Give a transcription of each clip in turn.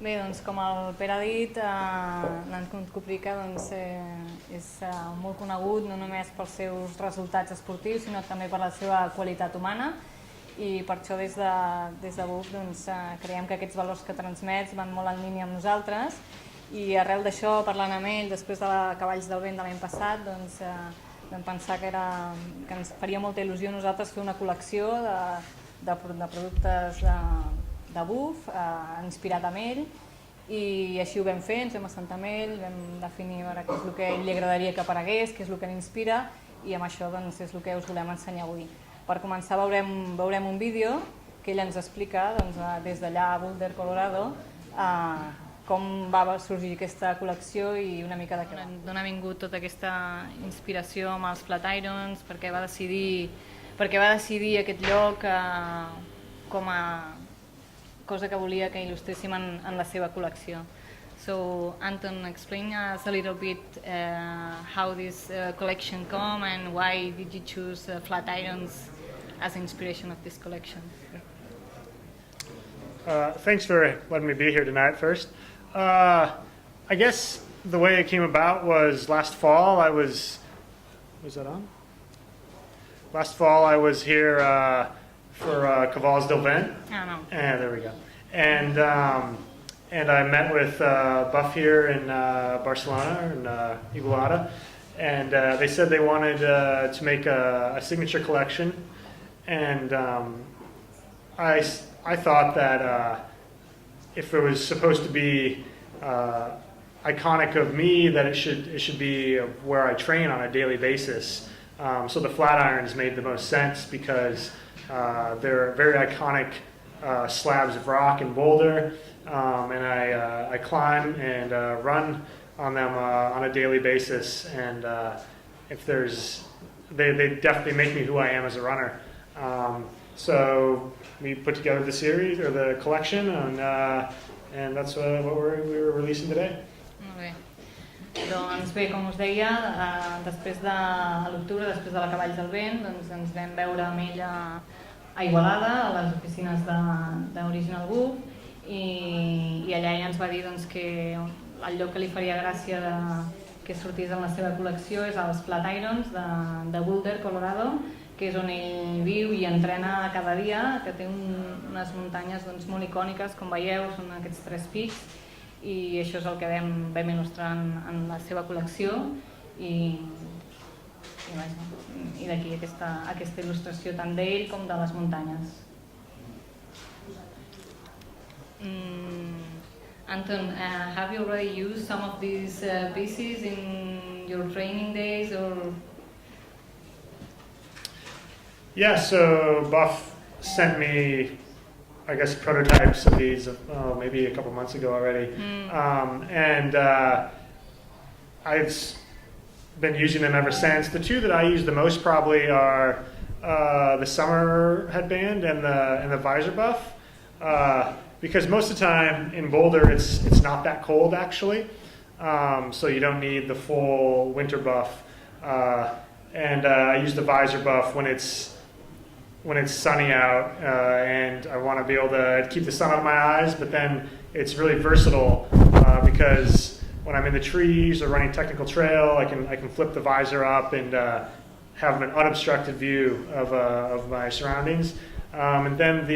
Bé, doncs com el Pere ha dit, l'Anton Krupicka és molt conegut no només pels seus resultats esportius, sinó també per la seva qualitat humana, i per això des de BUF creiem que aquests valors que transmets van molt en línia amb nosaltres, i arrel d'això, parlant amb ell després de la Cavalls del Vent de l'any passat, vam pensar que ens faria molta il·lusió a nosaltres fer una col·lecció de productes de BUF, inspirat amb ell, i així ho vam fer, ens vam assentar amb ell, vam definir què és el que a ell li agradaria que aparegués, què és el que l'inspira, i amb això és el que us volem ensenyar avui. Per començar veurem un vídeo que ell ens explica des d'allà a Boulder, Colorado, com va sorgir aquesta col·lecció i una mica d'on ha vingut tota aquesta inspiració amb els Flatirons, per què va decidir aquest lloc com a cosa que volia que il·lustréssim en la seva col·lecció. So, Anton, explain us a little bit how this collection came and why did you choose Flatirons as inspiration of this collection? Thanks for letting me be here tonight first. I guess the way it came about was last fall was that on? Last fall I was here for Cavalls del Vent. No. There we go. And I met with Buff here in Barcelona, in Igualada, and they said they wanted to make a signature collection, and I thought that if it was supposed to be iconic of me, that it should be where I train on a daily basis. So the Flatirons made the most sense because they're very iconic slabs of rock in Boulder, and I climb and run on them on a daily basis. And they definitely make me who I am as a runner. So we put together the series or the collection, and that's what we're releasing today. Molt bé. Doncs bé, com us deia, després de l'octubre, després de la Cavalls del Vent, ens vam veure amb ell a Igualada, a les oficines d'Original BUF, i allà ell ens va dir que el lloc que li faria gràcia que sortís en la seva col·lecció és als Flatirons de Boulder, Colorado, que és on ell viu i entrena cada dia, que té unes muntanyes molt icòniques, com veieu, són aquests 3 pics, i això és el que vam il·lustrar en la seva col·lecció, i d'aquí aquesta il·lustració tant d'ell com de les muntanyes. Anton, have you already used some of these pieces in your training days or? Yeah, so Buff sent me, I guess, prototypes of these maybe a couple months ago already. And I've been using them ever since. The two that I use the most probably are the summer headband and the visor buff, because most of the time in Boulder it's not that cold actually, so you don't need the full winter buff. And I use the visor buff when it's sunny out and I want to be able to keep the sun out of my eyes, but then it's really versatile because when I'm in the trees or running technical trail, I can flip the visor up and have an unobstructed view of my surroundings. And then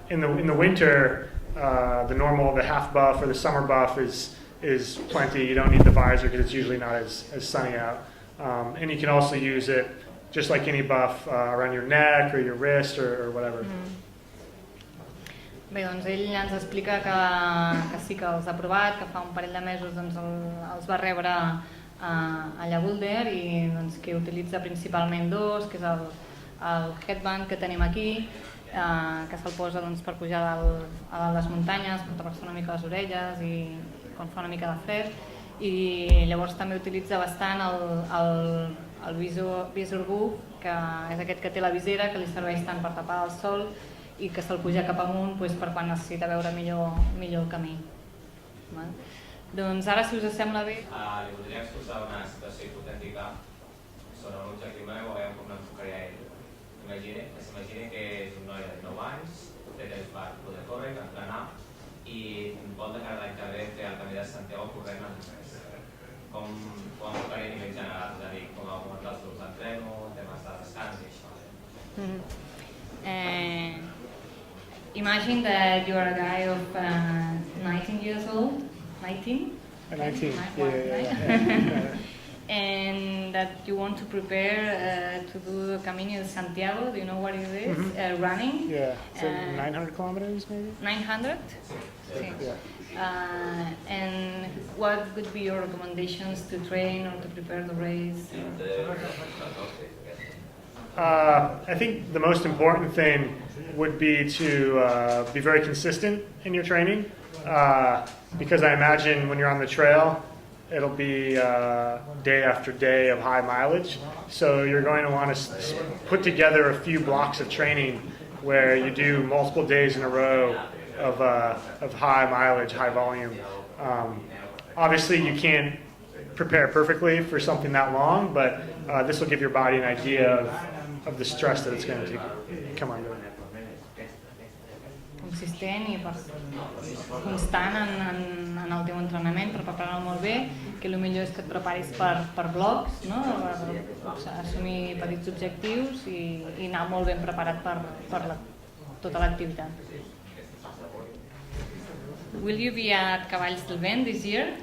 in the winter, the half buff or the summer buff is plenty. You don't need the visor because it's usually not as sunny out. And you can also use it just like any buff around your neck or your wrist or whatever. Bé, doncs ell ens explica que sí que els ha provat, que fa un parell de mesos els va rebre allà a Boulder i que utilitza principalment dos, que és el headband que tenim aquí, que se'l posa per pujar a les muntanyes, per tapar-se una mica les orelles i quan fa una mica de fred, i llavors també utilitza bastant el visor buff, que és aquest que té la visera, que li serveix tant per tapar el sol i que se'l puja cap amunt per quan necessita veure millor el camí. Doncs ara, si us sembla bé... Li voldria exposar una situació hipotètica sobre un objectiu meu, a veure com l'enfocaria ell. S'imagina que és un noi de 9 anys, té temps per poder córrer, entrenar, i l'any que ve fer el camí de Santiago corrent en res. Com tocaria a nivell general? És a dir, com augmentar els grups d'entreno, temes de descans i això. Imagine that you are a guy of 19 years old, 19? 19, yeah. And that you want to prepare to do the Camino de Santiago. Do you know what it is? Running? Yeah, is it 900 kilometers maybe? 900? Yeah. And what would be your recommendations to train or to prepare the race? I think the most important thing would be to be very consistent in your training, because I imagine when you're on the trail, it'll be day after day of high mileage. So you're going to want to put together a few blocks of training where you do multiple days in a row of high mileage, high volume. Obviously, you can't prepare perfectly for something that long, but this will give your body an idea of the stress that it's going to come under. Consistent i constant en el teu entrenament per preparar-lo molt bé, que el millor és que et preparis per blocs, no? Per assumir petits objectius i anar molt ben preparat per tota l'activitat. Will you be at Cavalls del Vent this year?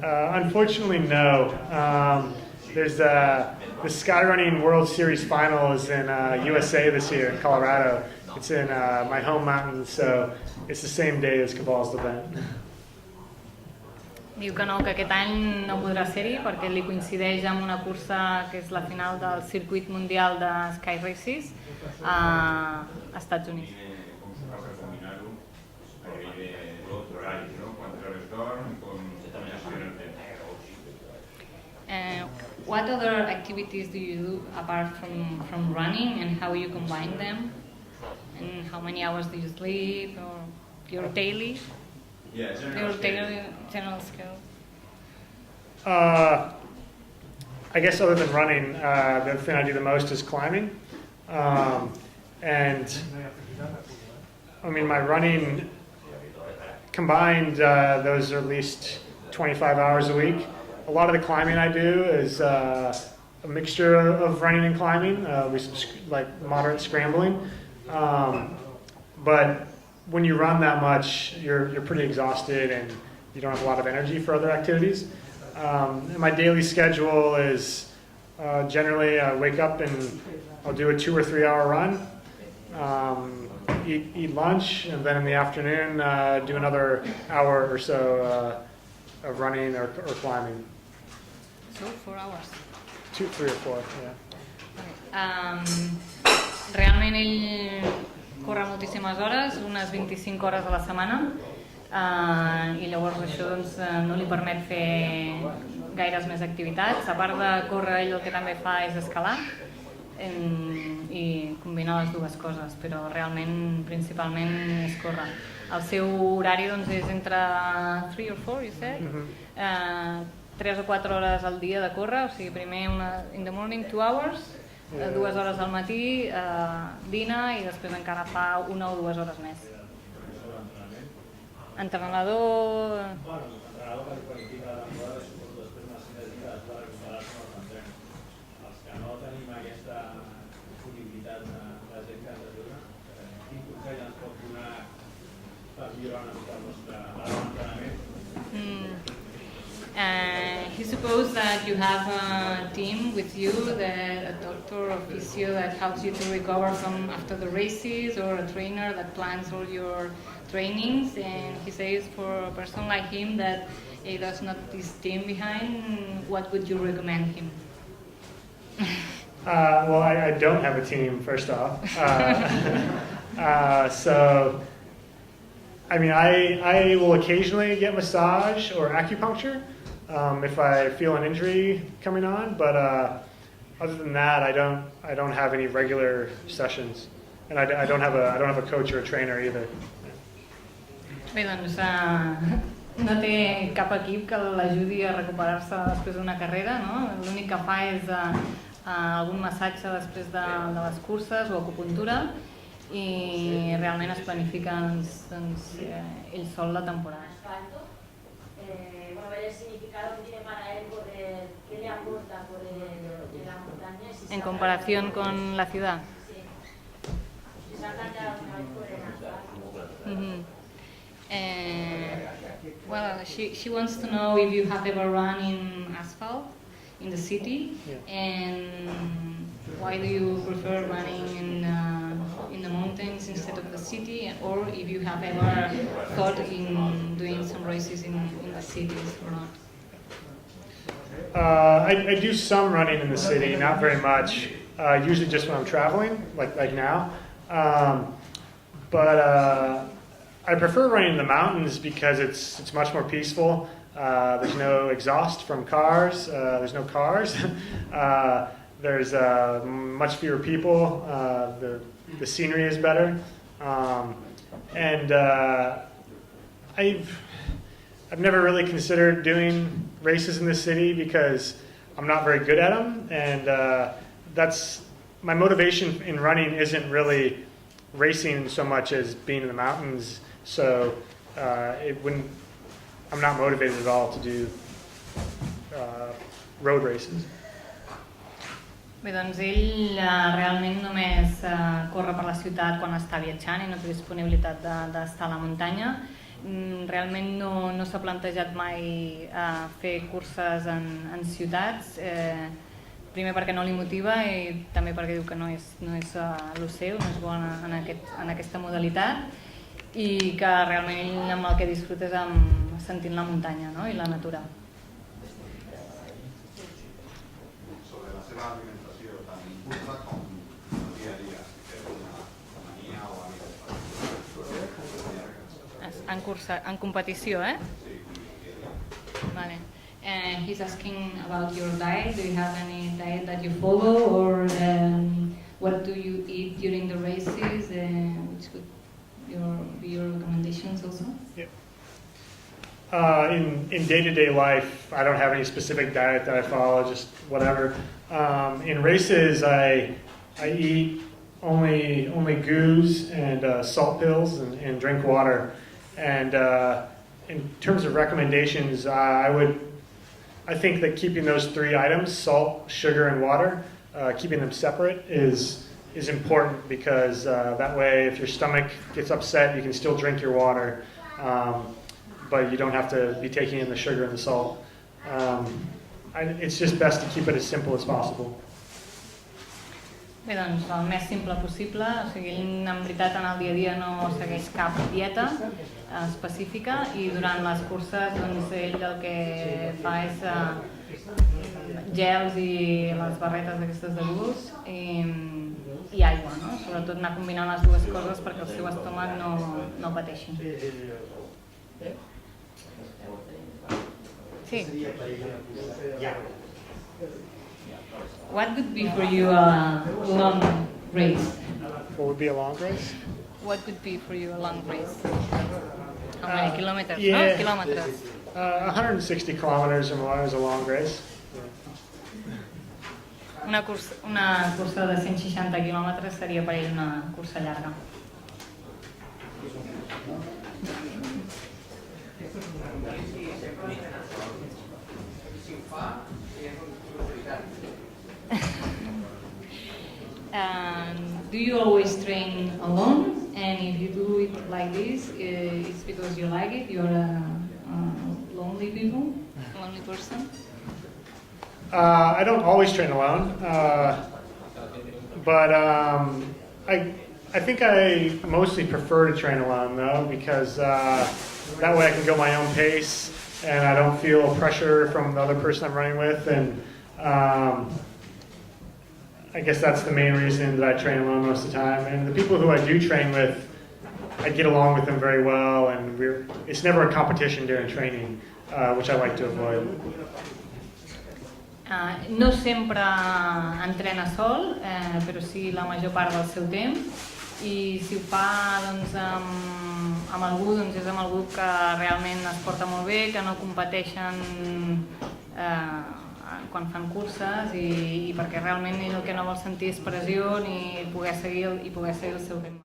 Unfortunately, no. There's the Skyrunning World Series final is in USA this year in Colorado. It's in my home mountain, so it's the same day as Cavalls del Vent. Diu que no, que aquest any no podrà ser-hi perquè li coincideix amb una cursa que és la final del circuit mundial de Sky Races a Estats Units. What other activities do you do apart from running, and how you combine them? And how many hours do you sleep, or your daily? Yeah, General skills. I guess other than running, the thing I do the most is climbing. And I mean, my running combined, those are at least 25 hours a week. A lot of the climbing I do is a mixture of running and climbing, like moderate scrambling. But when you run that much, you're pretty exhausted and you don't have a lot of energy for other activities. And my daily schedule is generally I wake up and I'll do a 2 or 3 hour run, eat lunch, and then in the afternoon do another hour or so of running or climbing. So 4 hours. 2, 3 or 4, yeah. Realment ell corre moltíssimes hores, unes 25 hores a la setmana, i llavors això doncs, no li permet fer gaires més activitats. A part de córrer, ell el que també fa és escalar i combinar les dues coses, però realment principalment és córrer. El seu horari doncs, és entre 3 or 4, you said? 3 o 4 hores al dia de córrer, o sigui, primer in the morning 2 hours, 2 hores al matí, dina, i després encara fa 1 o 2 hores més. Entrenador... L'entrenador que qualifica la temporada suposo després una sinergia de recuperar-se amb els entrenos. Els que no tenim aquesta disponibilitat de la gent que ens ajuda, quin consell ens pot donar per millorar una mica el nostre entrenament? He supposed that you have a team with you, a doctor or physio that helps you to recover from after the races, or a trainer that plans all your trainings, and he says for a person like him that he does not this team behind, what would you recommend him? Well, I don't have a team, first off. So, I mean, I will occasionally get massage or acupuncture if I feel an injury coming on, but other than that, I don't have any regular sessions, and I don't have a coach or a trainer either. Bé, doncs no té cap equip que l'ajudi a recuperar-se després d'una carrera, no? L'únic que fa és algun massatge després de les curses o acupuntura, i realment es planifica ell sol la temporada. Ver el significado que tiene para él poder, qué le aporta poder en la montaña. Si En comparación con la ciudad. Sí. Si se ha planteado alguna vez poder en asfalto. Well, she wants to know if you have ever run in asphalt in the city, and why do you prefer running in the mountains instead of the city, or if you have ever thought in doing some races in the cities or not. I do some running in the city, not very much. Usually just when I'm traveling, like now. But I prefer running in the mountains because it's much more peaceful. There's no exhaust from cars. There's no cars. There's much fewer people. The scenery is better. And I've never really considered doing races in the city because I'm not very good at them, and that's my motivation in running isn't really racing so much as being in the mountains. So I'm not motivated at all to do road races. Bé, doncs ell realment només corre per la ciutat quan està viatjant i no té disponibilitat d'estar a la muntanya. Realment no s'ha plantejat mai fer curses en ciutats, primer perquè no li motiva i també perquè diu que no és el seu, no és bo en aquesta modalitat, i que realment ell amb el que disfruta és sentint la muntanya, no? I la natura. Sobre la seva alimentació, tant en cursa com en el dia a dia, si té una mania o hàbits. En competició, eh? Vale. He's asking about your diet. Do you have any diet that you follow, or what do you eat during the races? Which could be your recommendations also? Yeah. In day-to-day life, I don't have any specific diet that I follow, just whatever. In races, I eat only goos and salt pills and drink water. And in terms of recommendations, I think that keeping those three items, salt, sugar, and water, keeping them separate is important, because that way if your stomach gets upset, you can still drink your water, but you don't have to be taking in the sugar and the salt. It's just best to keep it as simple as possible. Bé, doncs el més simple possible, o sigui, ell en veritat en el dia a dia no segueix cap dieta específica, i durant les curses doncs ell el que fa és gels i les barretes aquestes de gust i aigua, no? Sobretot anar combinant les dues coses perquè el seu estómac no pateixi. Sí. What would be for you a long race? What would be a long race? What would be for you a long race? How many kilometers? Yeah. No, kilometers. 160 kilometers or more is a long race. Una cursa de 160 quilòmetres seria per ell una cursa llarga. Do you always train alone? And if you do it like this, it's because you like it? You're a lonely person? I don't always train alone, but I think I mostly prefer to train alone, though, because that way I can go my own pace and I don't feel pressure from the other person I'm running with, and I guess that's the main reason that I train alone most of the time. And the people who I do train with, I get along with them very well, and it's never a competition during training, which I like to avoid. No sempre entrena sol, però sí la major part del seu temps, i si ho fa doncs, amb algú, doncs és amb algú que realment es porta molt bé, que no competeixen quan fan curses, i perquè realment ell el que no vol sentir és pressió ni poder seguir el seu ritme.